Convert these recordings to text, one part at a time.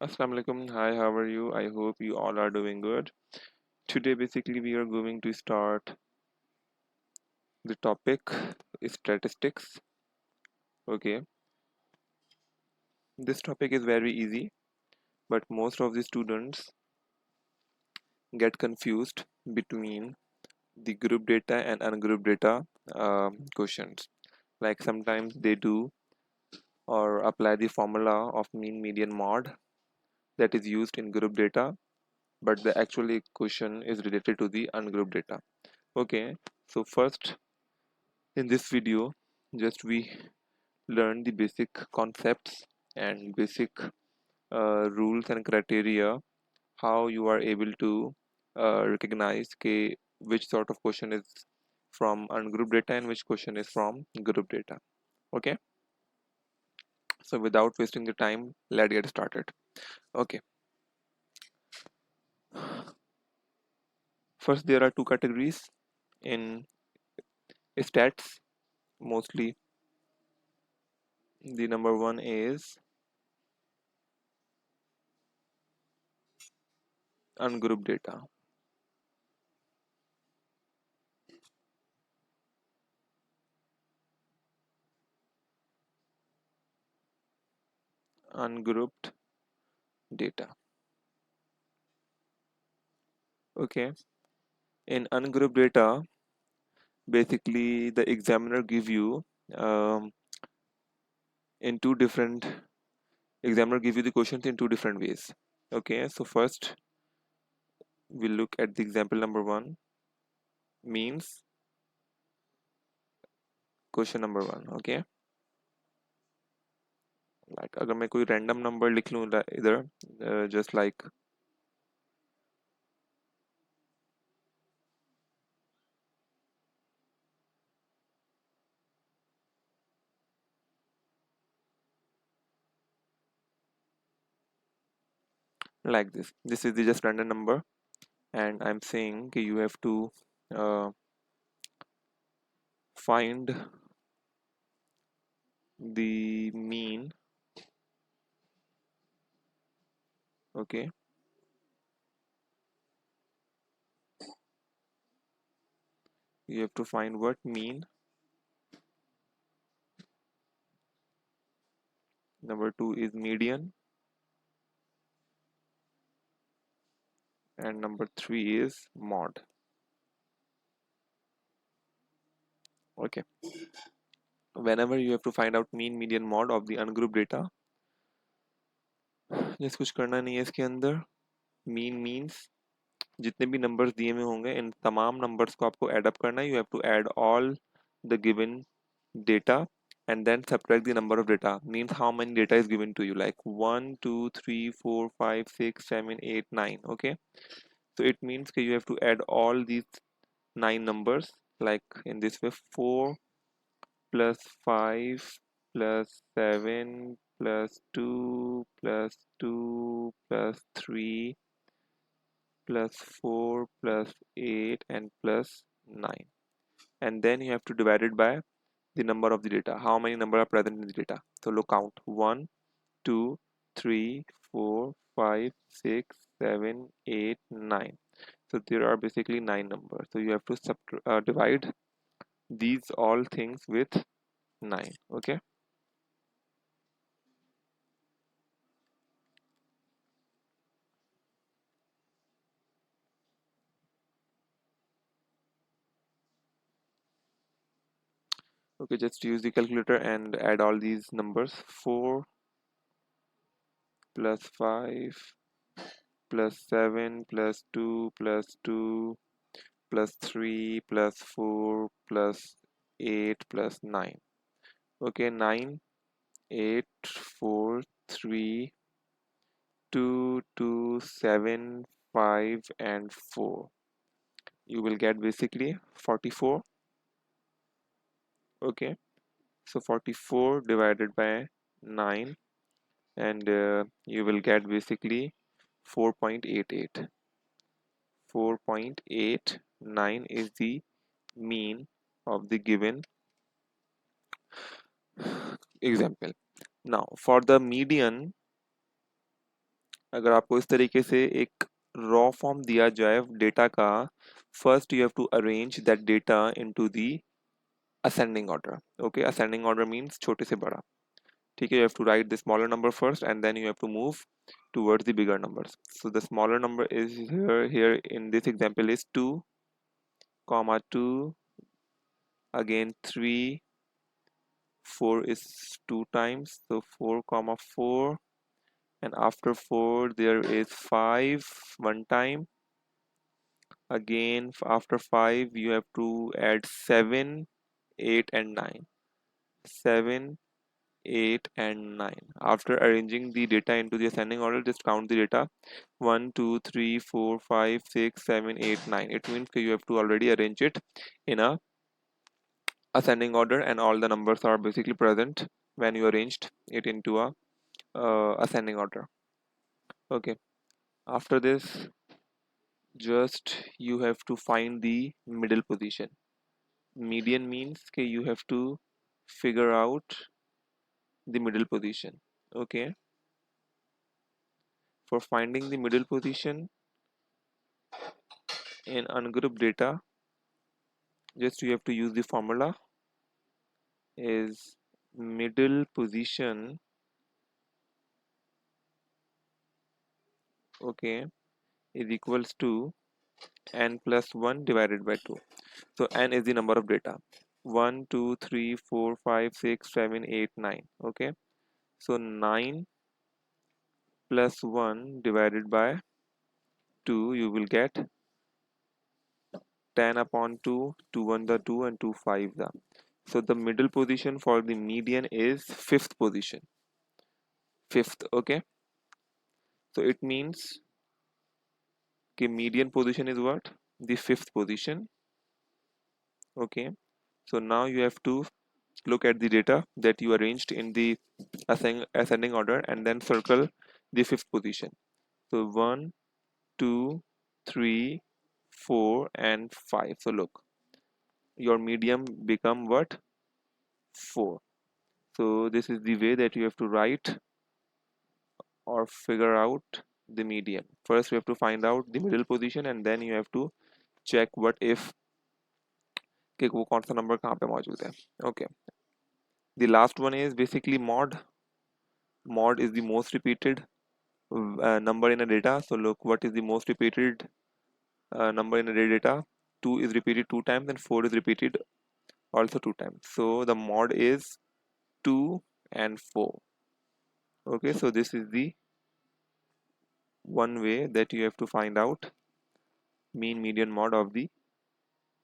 Assalamu alaikum. Hi, how are you? I hope you all are doing good. Today, basically, we are going to start the topic statistics. Okay, this topic is very easy, but most of the students get confused between the group data and ungrouped data questions. Like sometimes they do or apply the formula of mean, median, mod that is used in group data, but the actual question is related to the ungrouped data. Okay, so first in this video, just we learn the basic concepts and basic rules and criteria, how you are able to recognize which sort of question is from ungrouped data and which question is from group data. Okay, so without wasting the time, let's get started. Okay, first there are two categories in stats. Mostly the number one is ungrouped data. Ungrouped data. Okay, in ungrouped data, basically the examiner give you um, in two different examiner give you the questions in two different ways. Okay, so first we'll look at the example number one, means question number one. Okay, like अगर मैं कोई random number लिख लूँ इधर just like this is the just random number, and I'm saying okay, you have to uh, find the mean. Okay, you have to find what mean. Number two is median, and number three is mod. Okay, whenever you have to find out mean, median, mod of the ungrouped data, जैसे कुछ करना नहीं है इसके अंदर. Mean means जितने भी numbers दिए हुए होंगे इन तमाम नंबर्स को आपको ऐड अप करना है. You have to add all the given data and then subtract the number of data. Means how many data is given to you, like 1 2 3 4 5 6 7 8 9. Okay, so it means that you have to add all these 9 numbers, like in this way: 4 plus 5 plus 7 plus 2 plus 2 plus 3 plus 4 plus 8 and plus 9, and then you have to divide it by the number of the data, how many number are present in the data. So look, count: 1 2 3 4 5 6 7 8 9. So there are basically 9 numbers, so you have to divide these all things with 9. Okay, okay, just use the calculator and add all these numbers: 4 plus 5 plus 7 plus 2 plus 2 plus 3 plus 4 plus 8 plus 9. Okay, 9 8 4 3 2 2 7 5 and 4. You will get basically 44. Okay, so 44 divided by 9, and you will get basically 4.88. 4.89 is the mean of the given example. Now for the median, अगर आपको इस तरीके से एक raw form दिया जाए data का, first you have to arrange that data into the ascending order. Okay, ascending order means छोटे से बड़ा. ठीक है, you have to write the smaller number first and then you have to move towards the bigger numbers. So the smaller number is here in this example is 2 comma 2, again 3, 4 is 2 times, so 4 comma 4, and after 4 there is 5 one time. Again after 5 you have to add 7, 8 and 9. 7, 8 and 9. After arranging the data into the ascending order, just count the data 1 2 3 4 5 6 7 8 9. It means you have to already arrange it in a ascending order, and all the numbers are basically present when you arranged it into a ascending order. Okay, after this just you have to find the middle position. Median means that you have to figure out the middle position. Okay, for finding the middle position in ungrouped data, just you have to use the formula is middle position, okay, is equals to n plus 1 divided by 2. So n is the number of data, 1 2 3 4 5 6 7 8 9. Okay, so 9 plus 1 divided by 2, you will get 10 upon 2, 2 1 the 2 and 2 5 the. So the middle position for the median is fifth position, fifth. Okay, so it means okay, median position is what? The fifth position. Okay, so now you have to look at the data that you arranged in the ascending order and then circle the fifth position. So 1 2 3 4 and 5. So look, your median become what? 4. So this is the way that you have to write or figure out the median. First you have to find out the middle position and then you have to check what if कि वो कौन सा number कहाँ पे मौजूद है. Okay, the last one is basically mod. Mod is the most repeated number in a data. So look, what is the most repeated number in a data? 2 is repeated 2 times and 4 is repeated also 2 times. So the mod is 2 and 4. Okay, so this is the one way that you have to find out mean median mod of the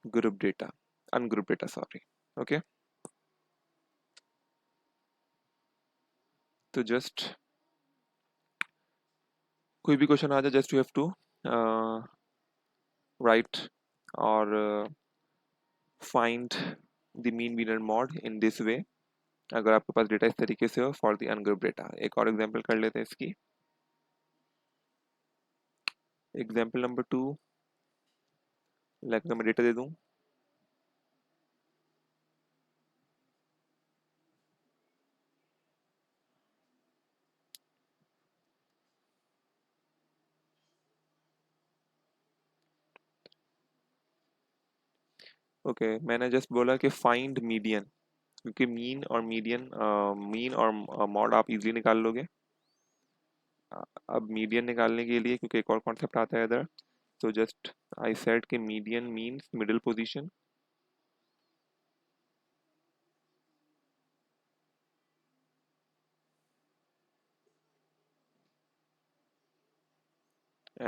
group data, ungrouped data, sorry. Okay, तो just कोई भी question आ जाए just you have to write or find the mean median mod in this way. अगर आपके पास data इस तरीके से हो फॉर द अनग्रुप्ड डेटा. एक और एग्जांपल कर लेते हैं इसकी. एग्जांपल नंबर 2, लाइक मैं डेटा दे दूं. ओके, मैंने जस्ट बोला कि फाइंड मीडियन, क्योंकि मीन और मीडियन मीन और मॉड आप इजीली निकाल लोगे. अब मीडियन निकालने के लिए क्योंकि एक और कॉन्सेप्ट आता है इधर, तो जस्ट आई सेड कि median means middle position.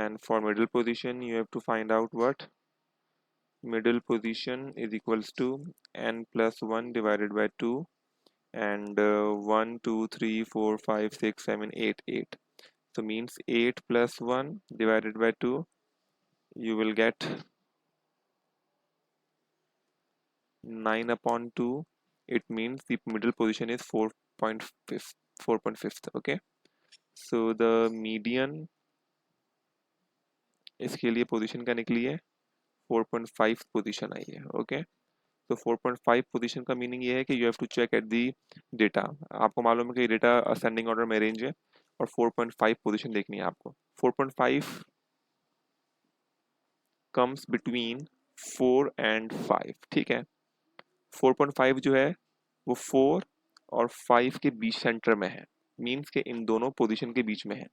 And for middle position you have to find out what middle position is equals to n plus 1 divided by 2 and 1 2 3 4 5 6 7 8 8. So means 8 plus 1 divided by 2, you will get 9 upon 2. It means the middle position is 4.5, 4.5. Okay, so the median इसके लिए position क्या निकली है? 4.5 position आई है. Okay, तो 4.5 position का meaning ये है कि you have to check at the data. आपको मालूम है कि डेटा असेंडिंग ऑर्डर में अरेंज है, और 4.5 पोजीशन देखनी है आपको। 4.5 कम्स बिटवीन 4 एंड 5, ठीक है। 4.5 जो है वो 4 और 5 के बीच सेंटर में है, मीन्स के इन दोनों पोजीशन के बीच में है।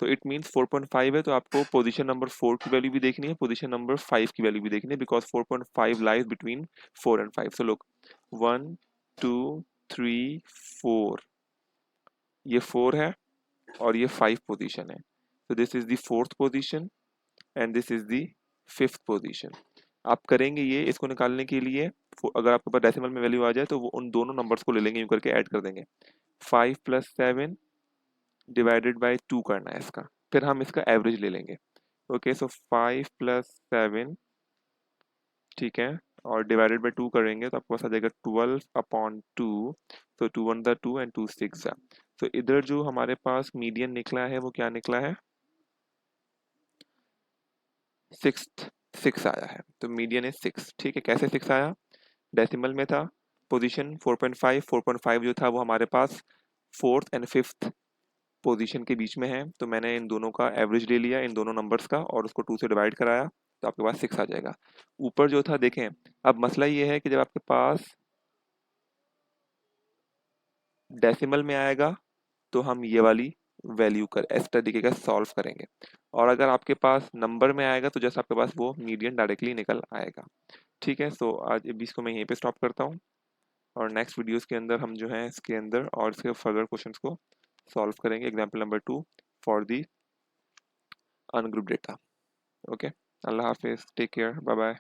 तो इट मीन्स 4.5 है, तो आपको पोजीशन नंबर 4 की वैल्यू भी देखनी है, पोजीशन नंबर 5 की वैल्यू भी देखनी है, because 4.5 lies between 4 and 5। So look 1 2 3 4, ये 4 है और ये 5 पोजीशन है। तो this is the fourth position and this is the fifth position. आप करेंगे ये, इसको निकालने के लिए अगर आपके पास डेसिमल में वैल्यू आ जाए तो वो उन दोनों नंबर्स को ले लेंगे, यूं करके ऐड कर देंगे। 5 + 7 डिवाइडेड बाय 2 करना है इसका, फिर हम इसका एवरेज ले लेंगे। ओके, सो 5 + 7, ठीक है, और डिवाइडेड बाय 2 करेंगे तो आपको पास आ जाएगा 12/2। तो 2 1 द 2 एंड 2 6 जा। तो इधर जो हमारे पास मीडियन निकला है वो क्या निकला है, 6, 6 आया है। तो मीडियन इज 6, ठीक है। कैसे 6 आया, डेसिमल में था, पोजीशन 4.5, 4.5 जो था वो हमारे पास फोर्थ एंड फिफ्थ पोजीशन के बीच में है, तो मैंने इन दोनों का एवरेज ले लिया, इन दोनों नंबर्स का, और उसको 2 से डिवाइड कराया, तो आपके पास 6 आ जाएगा। ऊपर जो था देखें, अब मसला ये है कि जब आपके पास डेसिमल में आएगा तो हम ये वाली वैल्यू कर इस तरीके का सॉल्व करेंगे, और अगर आपके पास नंबर में आएगा तो जैसे आपके पास वो मीडियन डायरेक्टली निकल आएगा। ठीक है, सो आज इस को मैं यहीं पे स्टॉप करता हूँ, और नेक्स्ट वीडियोस के अंदर हम जो है इसके अंदर और इसके फर्दर क्वेश्चंस को सॉल्व करेंगे। Example number 2 for the ungroup data. Okay, अल्लाह हाफिज, टेक केयर, बाय बाय।